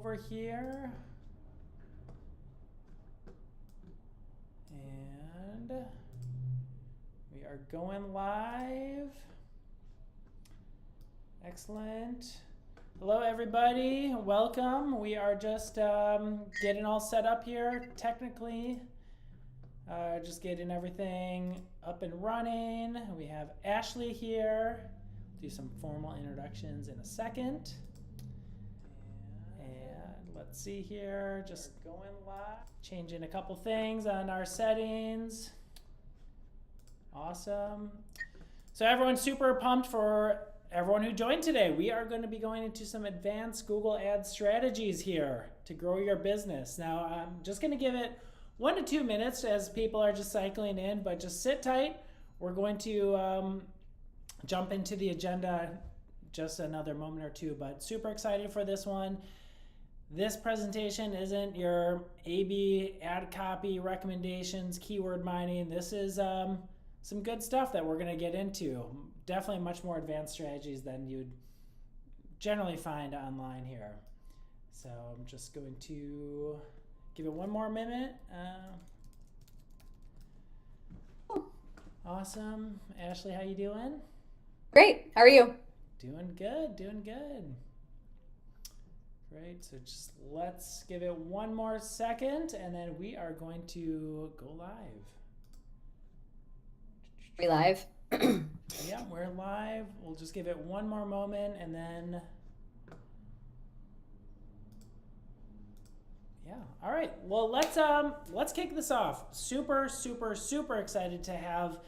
over here. And we are going live. Excellent. Hello, everybody. Welcome. We are just getting all set up here technically. Just getting everything up and running. We have Ashley here. Do some formal introductions in a second. And let's see here. Just going live. Changing a couple things on our settings. Awesome. So everyone's super pumped for everyone who joined today. We are going to be going into some advanced Google Ads strategies here to grow your business. Now, I'm just going to give it 1 to 2 minutes as people are just cycling in, but just sit tight. We're going to jump into the agenda just another moment or two, but super excited for this one. This presentation isn't your A/B ad copy recommendations, keyword mining. This is some good stuff that we're going to get into. Definitely much more advanced strategies than you'd generally find online here. So I'm just going to give it 1 more minute. Awesome. Ashley, how you doing? Great. How are you? Doing good, doing good. Great. So just let's give it 1 more second and then we are going to go live. We live? Yeah, we're live. We'll just give it 1 more moment and then yeah. All right. Well, let's kick this off. Super excited to have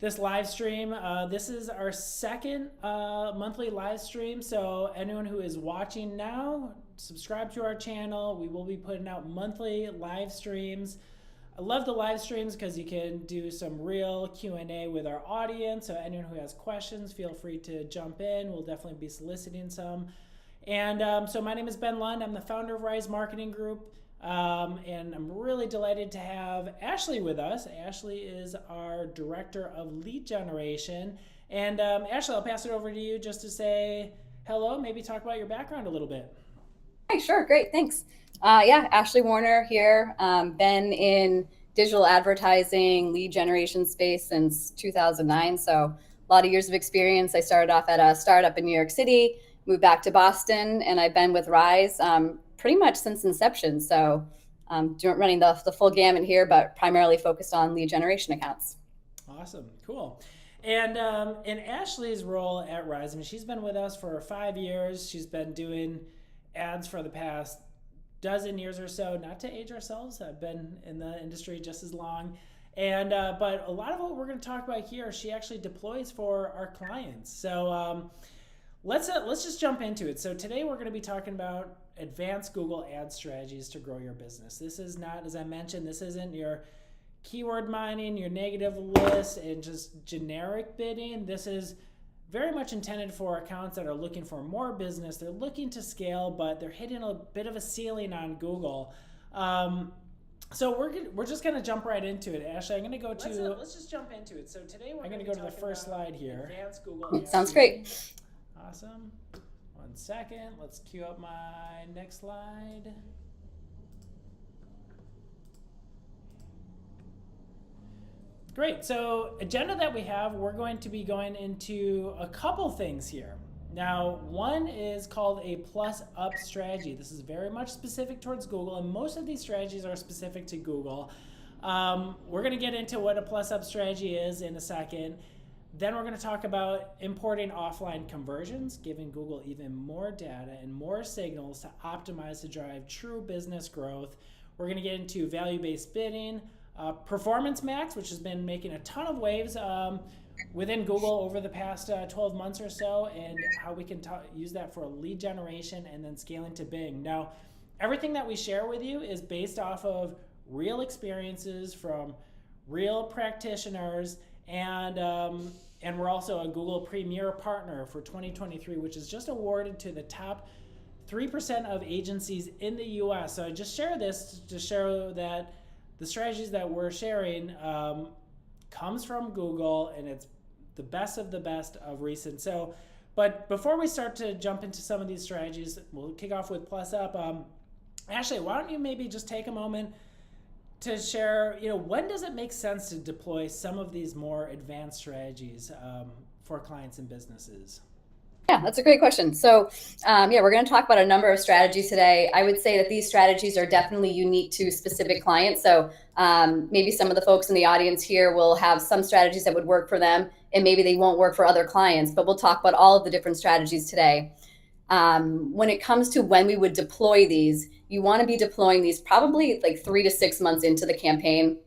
this live stream. This is our second monthly live stream. So anyone who is watching now, subscribe to our channel. We will be putting out monthly live streams. I love the live streams because you can do some real Q&A with our audience. So anyone who has questions, feel free to jump in. We'll definitely be soliciting some. And so my name is Ben Lund. I'm the founder of Rise Marketing Group. And I'm really delighted to have Ashley with us. Ashley is our Director of Lead Generation. And Ashley, I'll pass it over to you just to say hello, maybe talk about your background a little bit. Hi, sure. Great. Thanks. Yeah, Ashley Warner here. Been in digital advertising, lead generation space since 2009. So a lot of years of experience. I started off at a startup in New York City, moved back to Boston, and I've been with Rise pretty much since inception. So running the full gamut here, but primarily focused on lead generation accounts. Awesome. Cool. And in Ashley's role at Rise, I mean, she's been with us for 5 years. She's been doing ads for the past dozen years or so, not to age ourselves. I've been in the industry just as long. And but a lot of what we're going to talk about here, she actually deploys for our clients. So let's just jump into it. So today we're going to be talking about advanced Google ad strategies to grow your business. This is not, as I mentioned, this isn't your keyword mining, your negative list, and just generic bidding. This is very much intended for accounts that are looking for more business. They're looking to scale, but they're hitting a bit of a ceiling on Google. So we're just going to jump right into it. Ashley, I'm going to go to... Let's just jump into it. So today I'm going to go to the first slide here. Advanced Google. Sounds great. Awesome. 1 second. Let's queue up my next slide. Great. So agenda that we have, we're going to be going into a couple things here. Now, one is called a plus up strategy. This is very much specific towards Google, and most of these strategies are specific to Google. We're going to get into what a plus up strategy is in a second. Then we're going to talk about importing offline conversions, giving Google even more data and more signals to optimize to drive true business growth. We're going to get into value-based bidding, Performance Max, which has been making a ton of waves within Google over the past 12 months or so, and how we can use that for lead generation and then scaling to Bing. Now, everything that we share with you is based off of real experiences from real practitioners, and we're also a Google Premier Partner for 2023, which is just awarded to the top 3% of agencies in the US. So I just share this to show that the strategies that we're sharing comes from Google, and it's the best of recent. So But before we start to jump into some of these strategies, we'll kick off with Plus Up. Ashley, why don't you maybe just take a moment to share, when does it make sense to deploy some of these more advanced strategies for clients and businesses? Yeah, that's a great question. So, we're going to talk about a number of strategies today. I would say that these strategies are definitely unique to specific clients. So, maybe some of the folks in the audience here will have some strategies that would work for them, and maybe they won't work for other clients. But we'll talk about all of the different strategies today. When it comes to when we would deploy these, you want to be deploying these probably like 3 to 6 months into the campaign.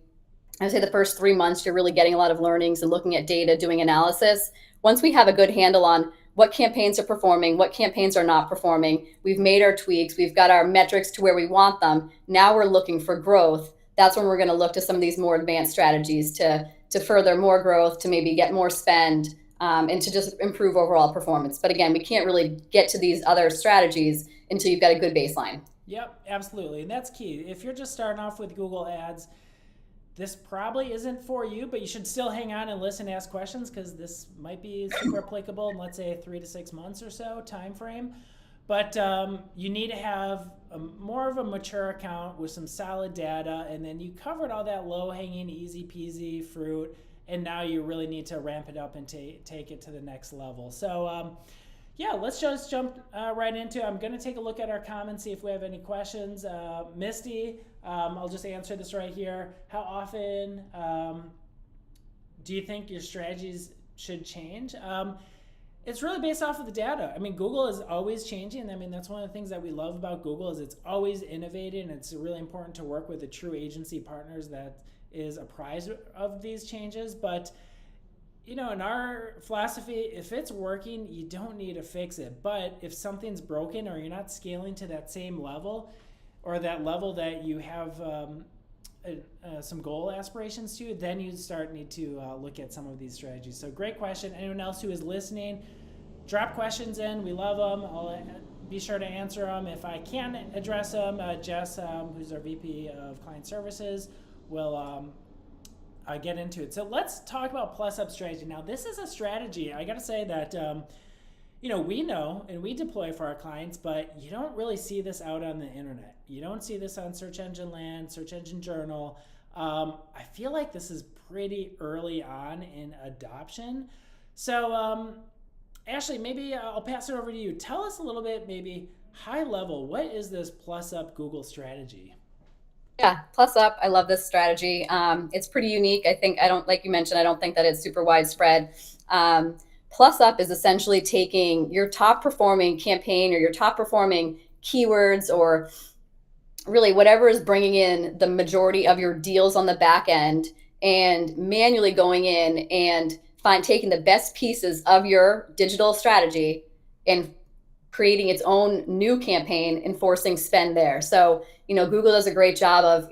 I would say the first 3 months, you're really getting a lot of learnings and looking at data, doing analysis. Once we have a good handle on what campaigns are performing, what campaigns are not performing, we've made our tweaks, we've got our metrics to where we want them. Now we're looking for growth. That's when we're going to look to some of these more advanced strategies to further more growth, to maybe get more spend, and to just improve overall performance. But again, we can't really get to these other strategies until you've got a good baseline. Yep, absolutely. And that's key. If you're just starting off with Google Ads, this probably isn't for you, but you should still hang on and listen, ask questions, because this might be super applicable in, let's say, a 3 to 6 months or so time frame. But you need to have more of a mature account with some solid data, and then you covered all that low-hanging, easy-peasy fruit, and now you really need to ramp it up and take it to the next level. So let's just jump right into it. I'm going to take a look at our comments, see if we have any questions. Misty, I'll just answer this right here. How often do you think your strategies should change? It's really based off of the data. I mean, Google is always changing. I mean, that's one of the things that we love about Google is it's always innovating. It's really important to work with the true agency partners that is apprised of these changes. But in our philosophy, if it's working, you don't need to fix it. But if something's broken or you're not scaling to that same level or that level that you have some goal aspirations to, then you need to look at some of these strategies. So great question. Anyone else who is listening, drop questions in. We love them. I'll be sure to answer them. If I can address them, Jess, who's our VP of Client Services, will get into it. So let's talk about Plus Up strategy. Now, this is a strategy, I got to say that, we know and we deploy for our clients, but you don't really see this out on the internet. You don't see this on Search Engine Land, Search Engine Journal. I feel like this is pretty early on in adoption. So, Ashley, maybe I'll pass it over to you. Tell us a little bit, maybe high level, what is this Plus Up Google strategy? Yeah, Plus Up, I love this strategy. It's pretty unique. Like you mentioned, I don't think that it's super widespread. Plus Up is essentially taking your top performing campaign or your top performing keywords or really whatever is bringing in the majority of your deals on the back end and manually going in and taking the best pieces of your digital strategy and creating its own new campaign and forcing spend there. So, Google does a great job of,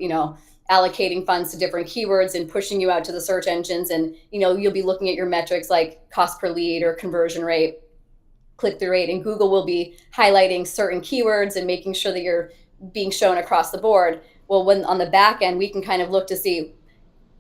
allocating funds to different keywords and pushing you out to the search engines. And, you'll be looking at your metrics like cost per lead or conversion rate, click-through rate, and Google will be highlighting certain keywords and making sure that you're being shown across the board. Well, when on the back end, we can kind of look to see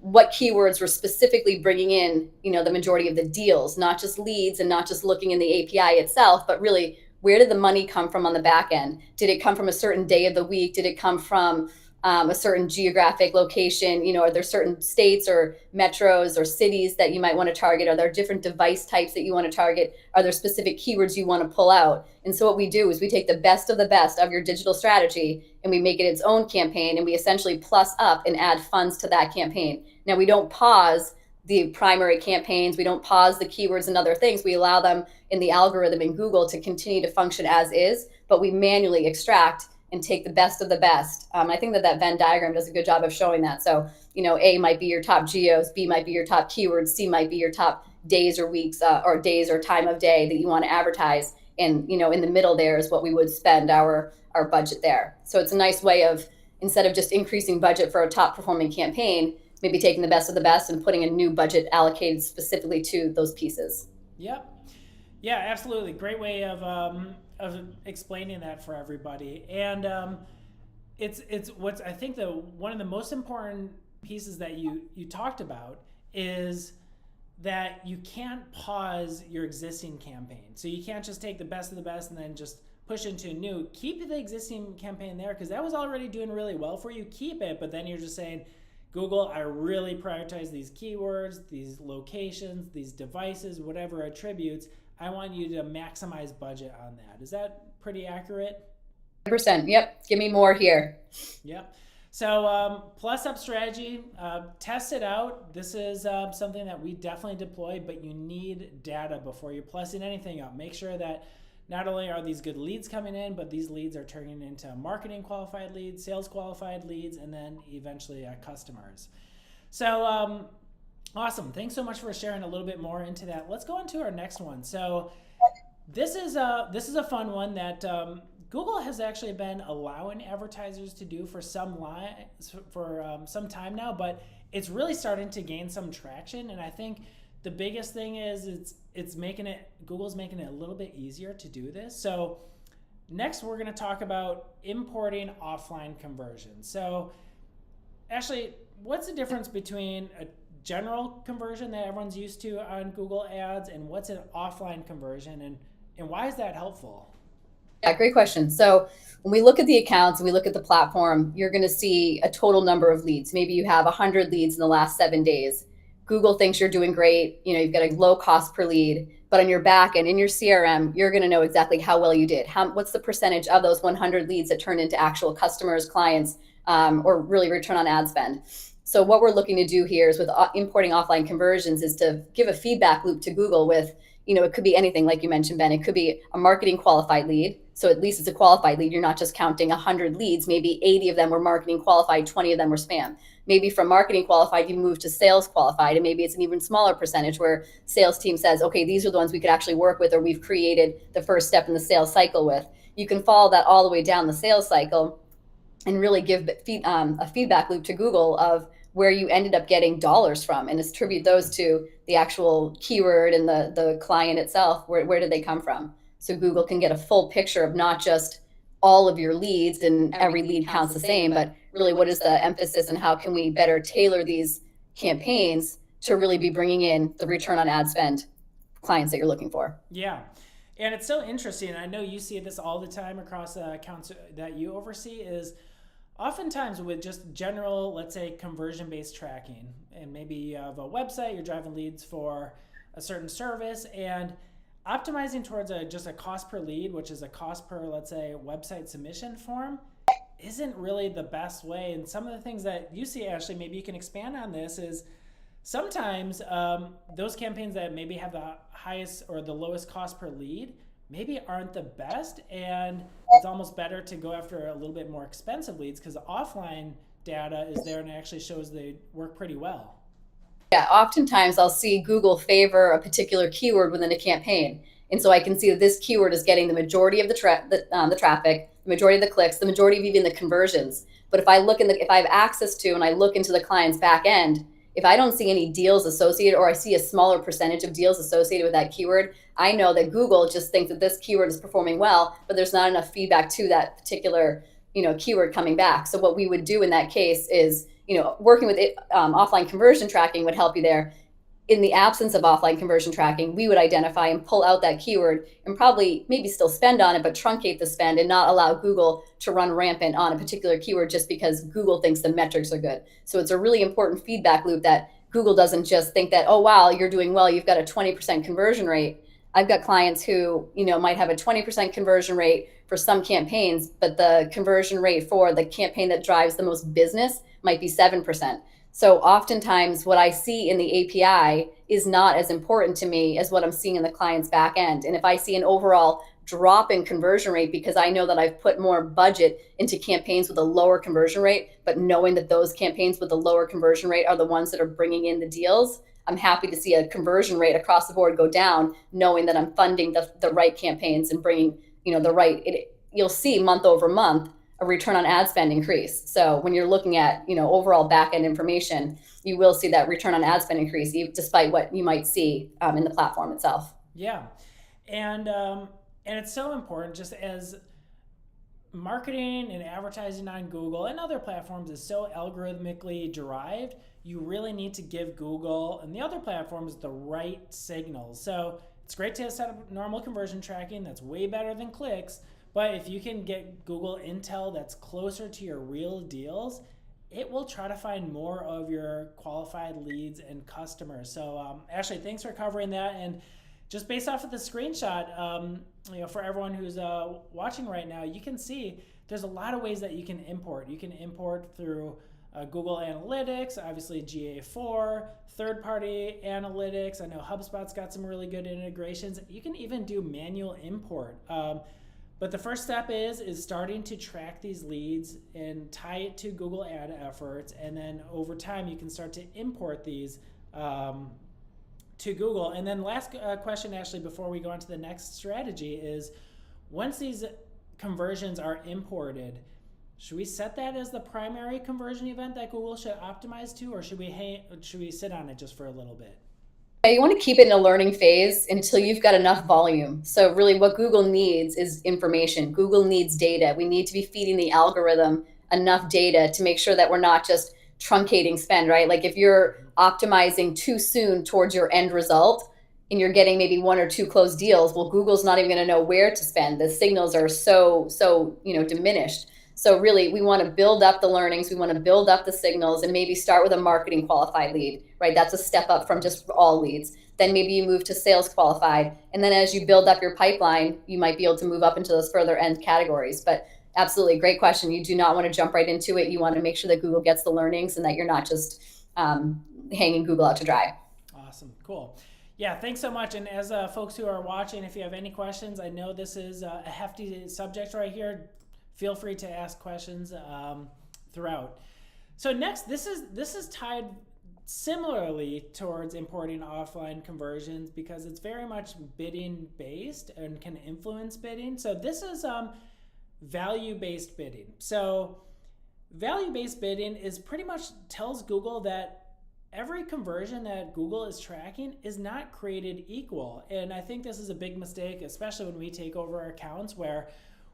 what keywords were specifically bringing in, the majority of the deals, not just leads and not just looking in the API itself, but really where did the money come from on the back end? Did it come from a certain day of the week? Did it come from a certain geographic location? Are there certain states or metros or cities that you might want to target? Are there different device types that you want to target? Are there specific keywords you want to pull out? And so what we do is we take the best of your digital strategy and we make it its own campaign, and we essentially plus up and add funds to that campaign. Now, we don't pause the primary campaigns. We don't pause the keywords and other things. We allow them in the algorithm in Google to continue to function as is, but we manually extract and take the best of the best. I think that Venn diagram does a good job of showing that. So, A might be your top geos, B might be your top keywords, C might be your top days or weeks or days or time of day that you want to advertise. And, in the middle there is what we would spend our budget there. So it's a nice way of, instead of just increasing budget for a top performing campaign, maybe taking the best of the best and putting a new budget allocated specifically to those pieces. Yep. Yeah, absolutely. Great way of explaining that for everybody. And it's what's, I think, one of the most important pieces that you talked about is that you can't pause your existing campaign. So you can't just take the best of the best and then just push into a new. Keep the existing campaign there because that was already doing really well for you. Keep it, but then you're just saying, Google, I really prioritize these keywords, these locations, these devices, whatever attributes. I want you to maximize budget on that. Is that pretty accurate? 100%. Yep. Give me more here. Yep. So plus up strategy, test it out. This is something that we definitely deploy, but you need data before you're plussing anything up. Make sure that not only are these good leads coming in, but these leads are turning into marketing qualified leads, sales qualified leads, and then eventually customers. So awesome. Thanks so much for sharing a little bit more into that. Let's go on to our next one. So this is a fun one that Google has actually been allowing advertisers to do for some time now, but it's really starting to gain some traction. And I think the biggest thing is Google's making it a little bit easier to do this. So next we're going to talk about importing offline conversion. So Ashley, what's the difference between a general conversion that everyone's used to on Google Ads and what's an offline conversion, and why is that helpful? Yeah, great question. So when we look at the accounts and we look at the platform, you're going to see a total number of leads. Maybe you have 100 leads in the last 7 days. Google thinks you're doing great. You've got a low cost per lead, but on your back end, in your CRM, you're going to know exactly how well you did. What's the percentage of those 100 leads that turn into actual customers, clients, or really return on ad spend? So what we're looking to do here is with importing offline conversions is to give a feedback loop to Google with, it could be anything like you mentioned, Ben. It could be a marketing qualified lead. So at least it's a qualified lead. You're not just counting 100 leads. Maybe 80 of them were marketing qualified, 20 of them were spam. Maybe from marketing qualified, you move to sales qualified, and maybe it's an even smaller percentage where sales team says, okay, these are the ones we could actually work with, or we've created the first step in the sales cycle with. You can follow that all the way down the sales cycle and really give a feedback loop to Google of where you ended up getting dollars from and attribute those to the actual keyword and the client itself. Where did they come from? So Google can get a full picture of not just all of your leads and every lead counts the same, but really what is the emphasis and how can we better tailor these campaigns to really be bringing in the return on ad spend clients that you're looking for. Yeah. And it's so interesting. I know you see this all the time across the accounts that you oversee is oftentimes with just general, let's say, conversion-based tracking, and maybe you have a website, you're driving leads for a certain service, and optimizing towards just a cost per lead, which is a cost per, let's say, website submission form, isn't really the best way. And some of the things that you see, Ashley, maybe you can expand on this, is sometimes those campaigns that maybe have the highest or the lowest cost per lead maybe aren't the best, and it's almost better to go after a little bit more expensive leads because the offline data is there and it actually shows they work pretty well. Yeah, oftentimes I'll see Google favor a particular keyword within a campaign. And so I can see that this keyword is getting the majority of the traffic, the majority of the clicks, the majority of even the conversions. But if I have access to and I look into the client's back end, if I don't see any deals associated or I see a smaller percentage of deals associated with that keyword, I know that Google just thinks that this keyword is performing well, but there's not enough feedback to that particular keyword coming back. So what we would do in that case is, working with offline conversion tracking would help you there. In the absence of offline conversion tracking, we would identify and pull out that keyword and probably maybe still spend on it, but truncate the spend and not allow Google to run rampant on a particular keyword just because Google thinks the metrics are good. So it's a really important feedback loop that Google doesn't just think that, oh, wow, you're doing well, you've got a 20% conversion rate. I've got clients who, might have a 20% conversion rate for some campaigns, but the conversion rate for the campaign that drives the most business might be 7%. So oftentimes what I see in the API is not as important to me as what I'm seeing in the client's back end. And if I see an overall drop in conversion rate because I know that I've put more budget into campaigns with a lower conversion rate, but knowing that those campaigns with the lower conversion rate are the ones that are bringing in the deals, I'm happy to see a conversion rate across the board go down, knowing that I'm funding the right campaigns and bringing, you'll see month over month a return on ad spend increase. So when you're looking at, overall back-end information, you will see that return on ad spend increase despite what you might see in the platform itself. Yeah. And it's so important, just as marketing and advertising on Google and other platforms is so algorithmically derived, you really need to give Google and the other platforms the right signals. So it's great to set up normal conversion tracking. That's way better than clicks. But if you can get Google intel that's closer to your real deals, it will try to find more of your qualified leads and customers. So Ashley, thanks for covering that. And just based off of the screenshot, for everyone who's watching right now, you can see there's a lot of ways that you can import. You can import through Google Analytics, obviously GA4, third-party analytics. I know HubSpot's got some really good integrations. You can even do manual import. But the first step is starting to track these leads and tie it to Google ad efforts. And then over time, you can start to import these to Google. And then last question, Ashley, before we go on to the next strategy is, once these conversions are imported, should we set that as the primary conversion event that Google should optimize to, or should we sit on it just for a little bit? You want to keep it in a learning phase until you've got enough volume. So really what Google needs is information. Google needs data. We need to be feeding the algorithm enough data to make sure that we're not just truncating spend, right? Like if you're optimizing too soon towards your end result and you're getting maybe 1 or 2 closed deals, well, Google's not even going to know where to spend. The signals are so diminished. So really, we want to build up the learnings, we want to build up the signals, and maybe start with a marketing qualified lead, right? That's a step up from just all leads. Then maybe you move to sales qualified. And then as you build up your pipeline, you might be able to move up into those further end categories. But absolutely, great question. You do not want to jump right into it. You want to make sure that Google gets the learnings and that you're not just hanging Google out to dry. Awesome, cool. Yeah, thanks so much. And as folks who are watching, if you have any questions, I know this is a hefty subject right here. Feel free to ask questions throughout. So next, this is tied similarly towards importing offline conversions because it's very much bidding based and can influence bidding. So this is value-based bidding. So value-based bidding is pretty much tells Google that every conversion that Google is tracking is not created equal. And I think this is a big mistake, especially when we take over accounts where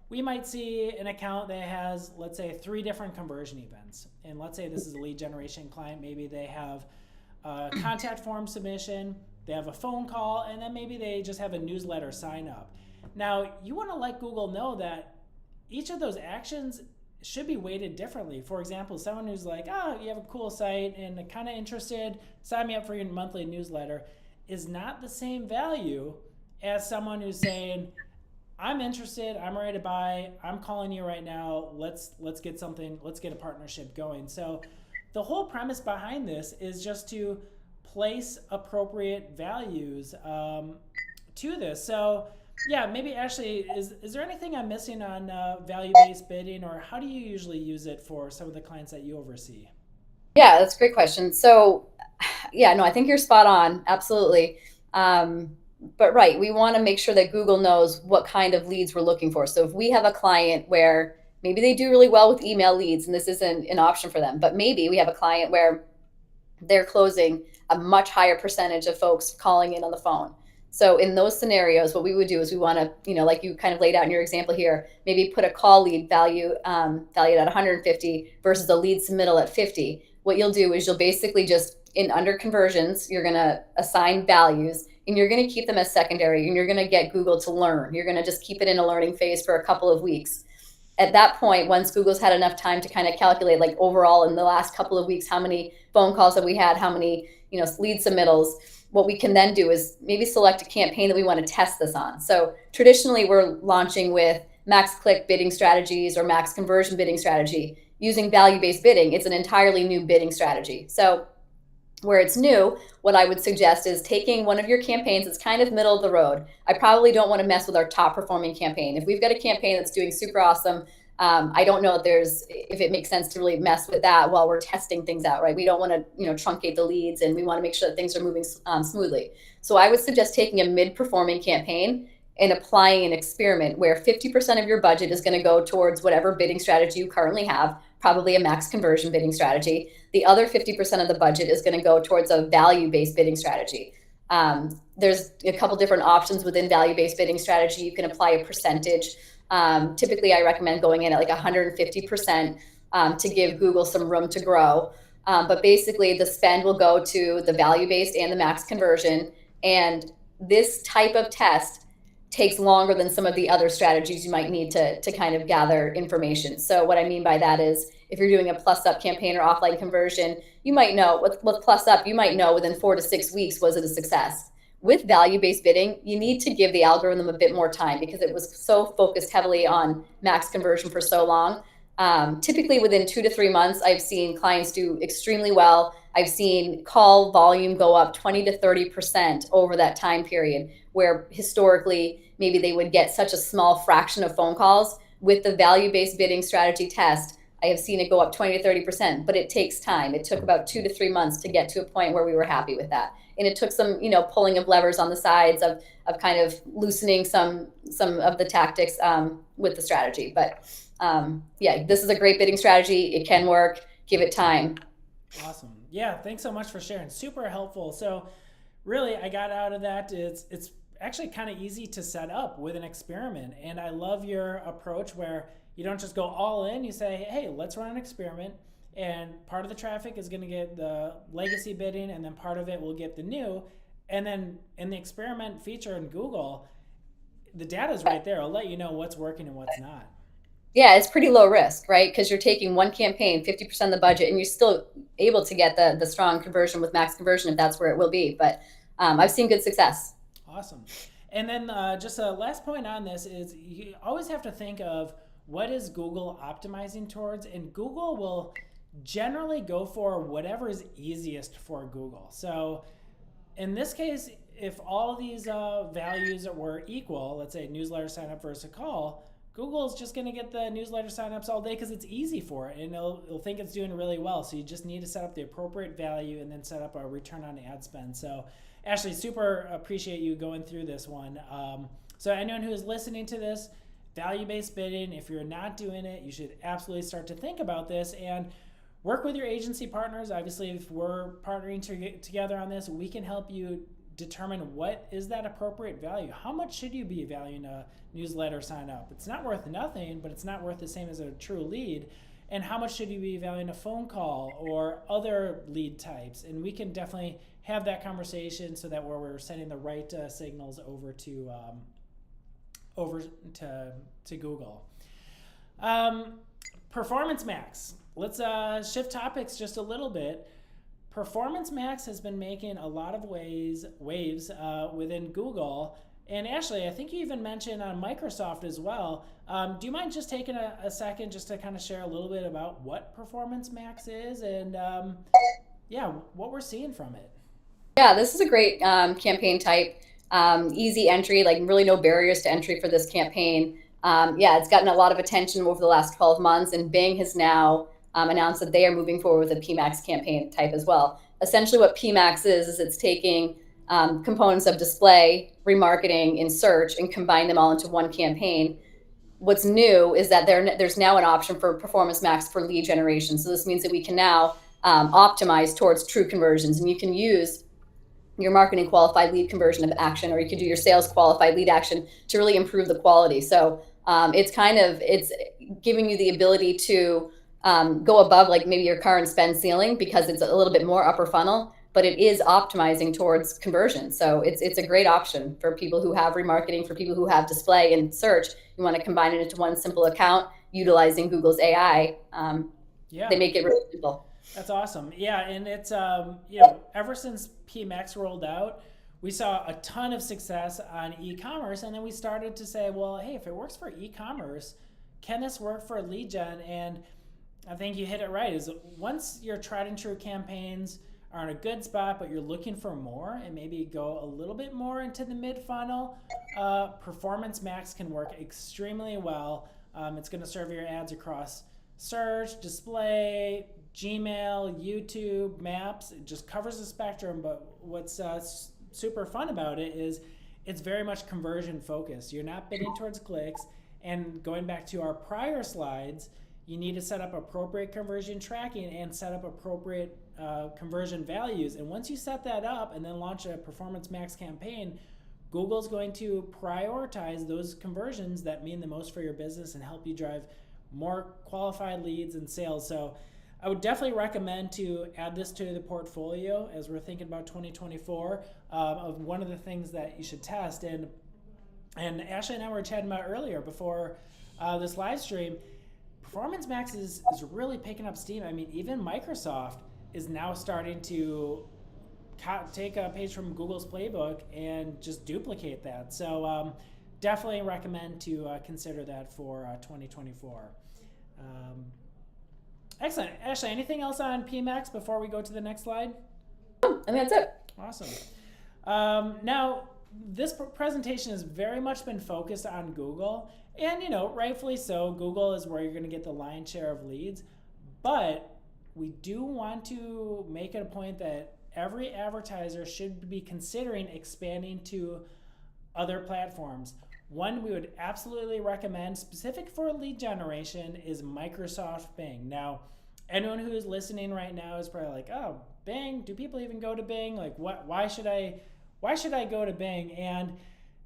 we might see an account that has, let's say, 3 different conversion events. And let's say this is a lead generation client. Maybe they have a contact form submission, they have a phone call, and then maybe they just have a newsletter sign up. Now, you want to let Google know that each of those actions should be weighted differently. For example, someone who's like, oh, you have a cool site and kind of interested, sign me up for your monthly newsletter, is not the same value as someone who's saying, I'm interested, I'm ready to buy, I'm calling you right now, let's get a partnership going. So the whole premise behind this is just to place appropriate values to this. So yeah, maybe Ashley, is there anything I'm missing on value-based bidding, or how do you usually use it for some of the clients that you oversee? Yeah, that's a great question. So yeah, no, I think you're spot on, absolutely. But right, we want to make sure that Google knows what kind of leads we're looking for. So if we have a client where maybe they do really well with email leads and this isn't an option for them, but maybe we have a client where they're closing a much higher percentage of folks calling in on the phone. So in those scenarios, what we would do is we want to, like you kind of laid out in your example here, maybe put a call lead valued at 150 versus a lead submittal at 50. What you'll do is you'll basically just, under conversions, you're going to assign values and you're going to keep them as secondary and you're going to get Google to learn. You're going to just keep it in a learning phase for a couple of weeks. At that point, once Google's had enough time to kind of calculate, like overall in the last couple of weeks, how many phone calls have we had, how many, lead submittals, what we can then do is maybe select a campaign that we want to test this on. So traditionally, we're launching with max click bidding strategies or max conversion bidding strategy. Using value-based bidding, it's an entirely new bidding strategy. So where it's new, what I would suggest is taking one of your campaigns that's kind of middle of the road. I probably don't want to mess with our top performing campaign. If we've got a campaign that's doing super awesome, I don't know if it makes sense to really mess with that while we're testing things out, right? We don't want to, truncate the leads, and we want to make sure that things are moving smoothly. So I would suggest taking a mid-performing campaign and applying an experiment where 50% of your budget is going to go towards whatever bidding strategy you currently have, probably a max conversion bidding strategy. The other 50% of the budget is going to go towards a value-based bidding strategy. There's a couple different options within value-based bidding strategy. You can apply a percentage Typically, I recommend going in at like 150% to give Google some room to grow. But basically, the spend will go to the value-based and the max conversion. And this type of test takes longer than some of the other strategies you might need to kind of gather information. So what I mean by that is if you're doing a plus up campaign or offline conversion, you might know with plus up, you might know within 4 to 6 weeks, was it a success? With value-based bidding, you need to give the algorithm a bit more time because it was so focused heavily on max conversion for so long. Typically within 2 to 3 months, I've seen clients do extremely well. I've seen call volume go up 20 to 30% over that time period, where historically maybe they would get such a small fraction of phone calls. With the value-based bidding strategy test, I have seen it go up 20 to 30%, but it takes time. It took about 2 to 3 months to get to a point where we were happy with that. And it took some, pulling of levers on the sides of kind of loosening some of the tactics with the strategy. But yeah, this is a great bidding strategy. It can work. Give it time. Awesome. Yeah, thanks so much for sharing. Super helpful. So really, I got out of that, it's actually kind of easy to set up with an experiment. And I love your approach where you don't just go all in. You say, hey, let's run an experiment. And part of the traffic is going to get the legacy bidding, and then part of it will get the new. And then in the experiment feature in Google, the data is right there. It'll let you know what's working and what's not. Yeah, it's pretty low risk, right? Because you're taking one campaign, 50% of the budget, and you're still able to get the strong conversion with max conversion if that's where it will be. But I've seen good success. Awesome. And then just a last point on this is you always have to think of what is Google optimizing towards, and Google will generally go for whatever is easiest for Google. So in this case, if all these values were equal, let's say newsletter sign up versus a call, Google's just going to get the newsletter signups all day because it's easy for it, and it'll think it's doing really well. So you just need to set up the appropriate value and then set up a return on ad spend. So Ashley, super appreciate you going through this one. So anyone who is listening to this, value-based bidding, if you're not doing it, you should absolutely start to think about this and work with your agency partners. Obviously, if we're partnering together on this, we can help you determine what is that appropriate value. How much should you be valuing a newsletter sign up? It's not worth nothing, but it's not worth the same as a true lead. And how much should you be valuing a phone call or other lead types? And we can definitely have that conversation so that we're sending the right signals over to Google. Performance Max. Let's shift topics just a little bit. Performance Max has been making a lot of waves within Google. And Ashley, I think you even mentioned on Microsoft as well. Do you mind just taking a second just to kind of share a little bit about what Performance Max is and what we're seeing from it? Yeah, this is a great campaign type. Easy entry, like really no barriers to entry for this campaign. It's gotten a lot of attention over the last 12 months, and Bing has now announced that they are moving forward with a PMAX campaign type as well. Essentially what PMAX is it's taking components of display, remarketing, and search and combine them all into one campaign. What's new is that there's now an option for Performance Max for lead generation. So this means that we can now optimize towards true conversions, and you can use your marketing qualified lead conversion of action, or you could do your sales qualified lead action to really improve the quality. So it's giving you the ability to go above like maybe your current spend ceiling because it's a little bit more upper funnel, but it is optimizing towards conversion. So it's a great option for people who have remarketing, for people who have display and search. You want to combine it into one simple account utilizing Google's AI. They make it really simple. That's awesome. Yeah, and it's ever since PMAX rolled out, we saw a ton of success on e-commerce, and then we started to say, well, hey, if it works for e-commerce, can this work for lead gen? And I think you hit it right. Is once your tried and true campaigns are in a good spot, but you're looking for more and maybe go a little bit more into the mid funnel, Performance Max can work extremely well. It's going to serve your ads across search, display, Gmail, YouTube, Maps. It just covers the spectrum. But what's super fun about it is it's very much conversion focused. You're not bidding towards clicks. And going back to our prior slides, you need to set up appropriate conversion tracking and set up appropriate conversion values. And once you set that up and then launch a Performance Max campaign, Google's going to prioritize those conversions that mean the most for your business and help you drive more qualified leads and sales. So I would definitely recommend to add this to the portfolio as we're thinking about 2024 of one of the things that you should test. And Ashley and I were chatting about earlier before this live stream, Performance Max is really picking up steam. I mean, even Microsoft is now starting to take a page from Google's playbook and just duplicate that. So definitely recommend to consider that for 2024. Excellent. Ashley, anything else on PMax before we go to the next slide? And that's it. Awesome. Now, this presentation has very much been focused on Google, and rightfully so. Google is where you're going to get the lion's share of leads, but we do want to make it a point that every advertiser should be considering expanding to other platforms. One we would absolutely recommend, specific for lead generation, is Microsoft Bing. Now, anyone who is listening right now is probably like, "Oh, Bing? Do people even go to Bing? Like, what? Why should I go to Bing?" And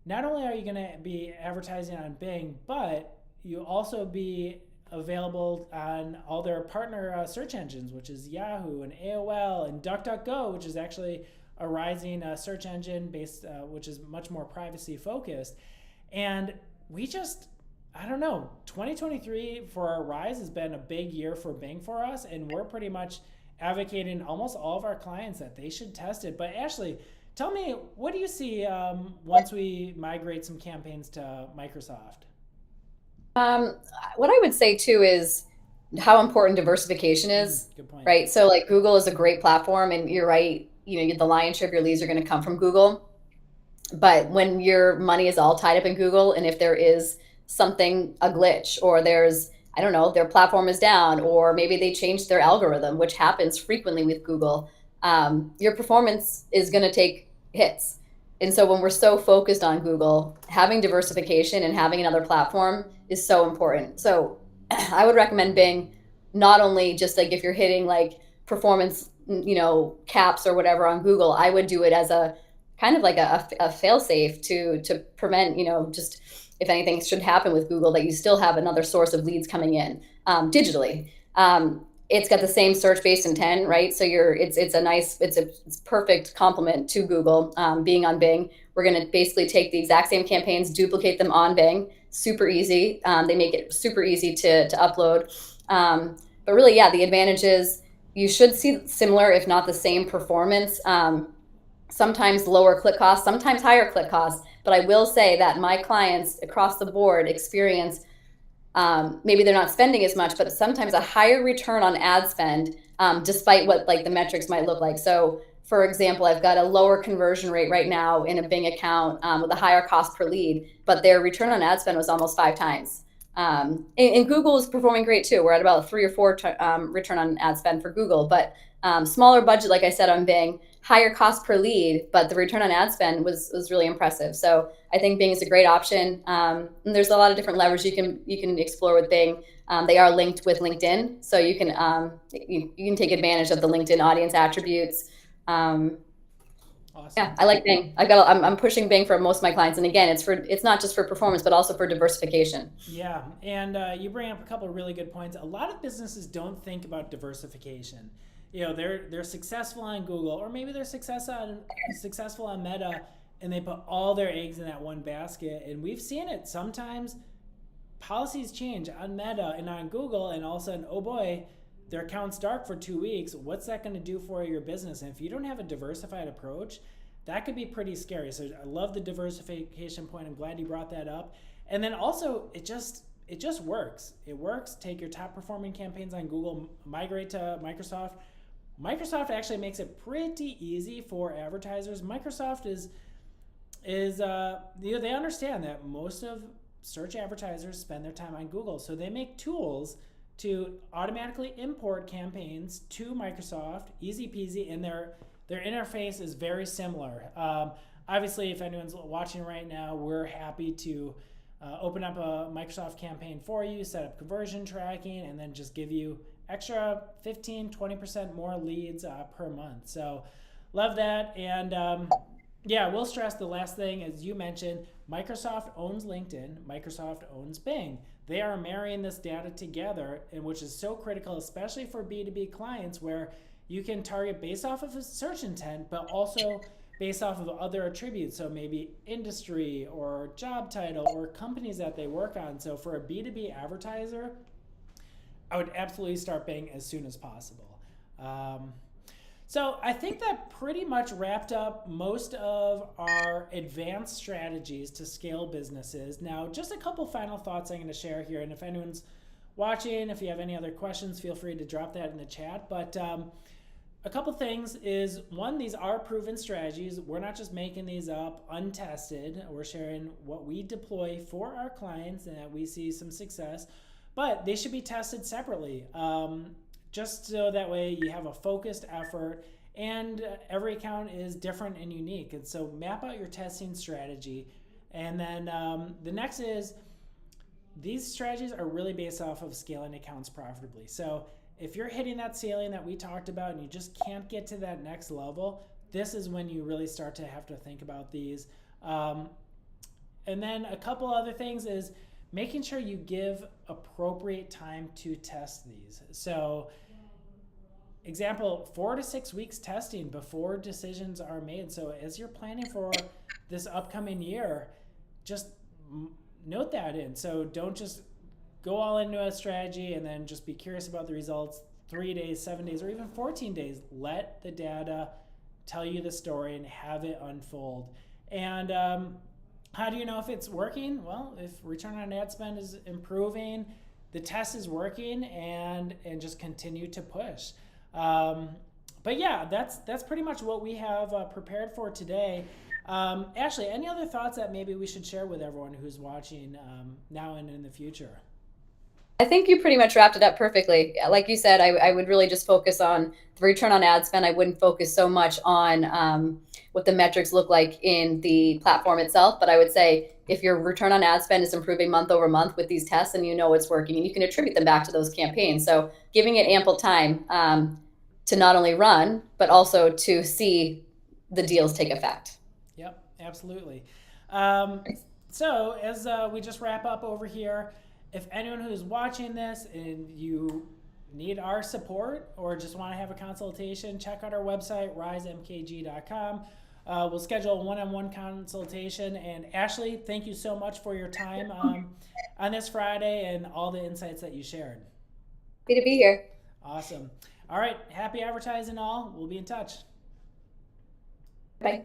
not only are you going to be advertising on Bing, but you also be available on all their partner search engines, which is Yahoo and AOL and DuckDuckGo, which is actually a rising search engine based, which is much more privacy focused. And I don't know, 2023 for our Rise has been a big year for Bing for us, and we're pretty much advocating almost all of our clients that they should test it. But Ashley, tell me, what do you see once we migrate some campaigns to Microsoft? What I would say too is how important diversification is. Good point. Right? So like Google is a great platform, and you're right, the lion's share of your leads are going to come from Google. But when your money is all tied up in Google, and if there is a glitch, or there's, I don't know, their platform is down, or maybe they changed their algorithm, which happens frequently with Google, your performance is going to take hits. And so when we're so focused on Google, having diversification and having another platform is so important. So I would recommend Bing, not only just like if you're hitting like performance, caps or whatever on Google, I would do it as a kind of like a fail-safe to prevent, just if anything should happen with Google, that you still have another source of leads coming in digitally. It's got the same search-based intent, right? So it's a perfect complement to Google being on Bing. We're going to basically take the exact same campaigns, duplicate them on Bing. Super easy. They make it super easy to upload. But really, yeah, the advantage is you should see similar, if not the same performance. Sometimes lower click costs, sometimes higher click costs. But I will say that my clients across the board experience, maybe they're not spending as much, but sometimes a higher return on ad spend, despite what like the metrics might look like. So for example, I've got a lower conversion rate right now in a Bing account with a higher cost per lead, but their return on ad spend was almost 5 times. And Google is performing great too. We're at about 3 or 4 return on ad spend for Google, but smaller budget, like I said, on Bing, higher cost per lead, but the return on ad spend was really impressive. So I think Bing is a great option. And there's a lot of different levers you can explore with Bing. They are linked with LinkedIn, so you can take advantage of the LinkedIn audience attributes. Awesome. Yeah, I like Bing. I'm pushing Bing for most of my clients, and again, it's not just for performance, but also for diversification. Yeah, and you bring up a couple of really good points. A lot of businesses don't think about diversification. They're successful on Google, or maybe they're successful on Meta, and they put all their eggs in that one basket. And we've seen it sometimes. Policies change on Meta and on Google, and all of a sudden, oh boy, their account's dark for 2 weeks. What's that going to do for your business? And if you don't have a diversified approach, that could be pretty scary. So I love the diversification point. I'm glad you brought that up. And then also, it just works. It works. Take your top performing campaigns on Google, migrate to Microsoft. Microsoft actually makes it pretty easy for advertisers. Microsoft is they understand that most of search advertisers spend their time on Google, so they make tools to automatically import campaigns to Microsoft, easy peasy, and their interface is very similar. Obviously, if anyone's watching right now, we're happy to open up a Microsoft campaign for you, set up conversion tracking, and then just give you extra 15, 20% more leads per month. So love that. And Yeah, we'll stress the last thing, as you mentioned, Microsoft owns LinkedIn, Microsoft owns Bing. They are marrying this data together, and which is so critical, especially for B2B clients, where you can target based off of a search intent, but also based off of other attributes. So maybe industry or job title or companies that they work on. So for a B2B advertiser, I would absolutely start Bing as soon as possible. So I think that pretty much wrapped up most of our advanced strategies to scale businesses. Now, just a couple final thoughts I'm going to share here. And if anyone's watching, if you have any other questions, feel free to drop that in the chat. But a couple things is, one, these are proven strategies. We're not just making these up untested. We're sharing what we deploy for our clients and that we see some success. But they should be tested separately. Just so that way you have a focused effort, and every account is different and unique. And so map out your testing strategy. And then the next is, these strategies are really based off of scaling accounts profitably. So if you're hitting that ceiling that we talked about and you just can't get to that next level, this is when you really start to have to think about these. And then a couple other things is making sure you give appropriate time to test these. So example, 4 to 6 weeks testing before decisions are made. So as you're planning for this upcoming year, just note that in. So don't just go all into a strategy and then just be curious about the results 3 days, 7 days, or even 14 days. Let the data tell you the story and have it unfold. And how do you know if it's working? Well, if return on ad spend is improving, the test is working, and just continue to push. But yeah, that's pretty much what we have prepared for today. Ashley, any other thoughts that maybe we should share with everyone who's watching now and in the future? I think you pretty much wrapped it up perfectly. Like you said, I would really just focus on the return on ad spend. I wouldn't focus so much on what the metrics look like in the platform itself. But I would say if your return on ad spend is improving month over month with these tests, and you know it's working, and you can attribute them back to those campaigns. So giving it ample time to not only run, but also to see the deals take effect. Yep, absolutely. So as we just wrap up over here, if anyone who's watching this and you need our support or just want to have a consultation, check out our website, risemkg.com. We'll schedule a one-on-one consultation. And Ashley, thank you so much for your time on this Friday and all the insights that you shared. Happy to be here. Awesome. All right, happy advertising all. We'll be in touch. Bye.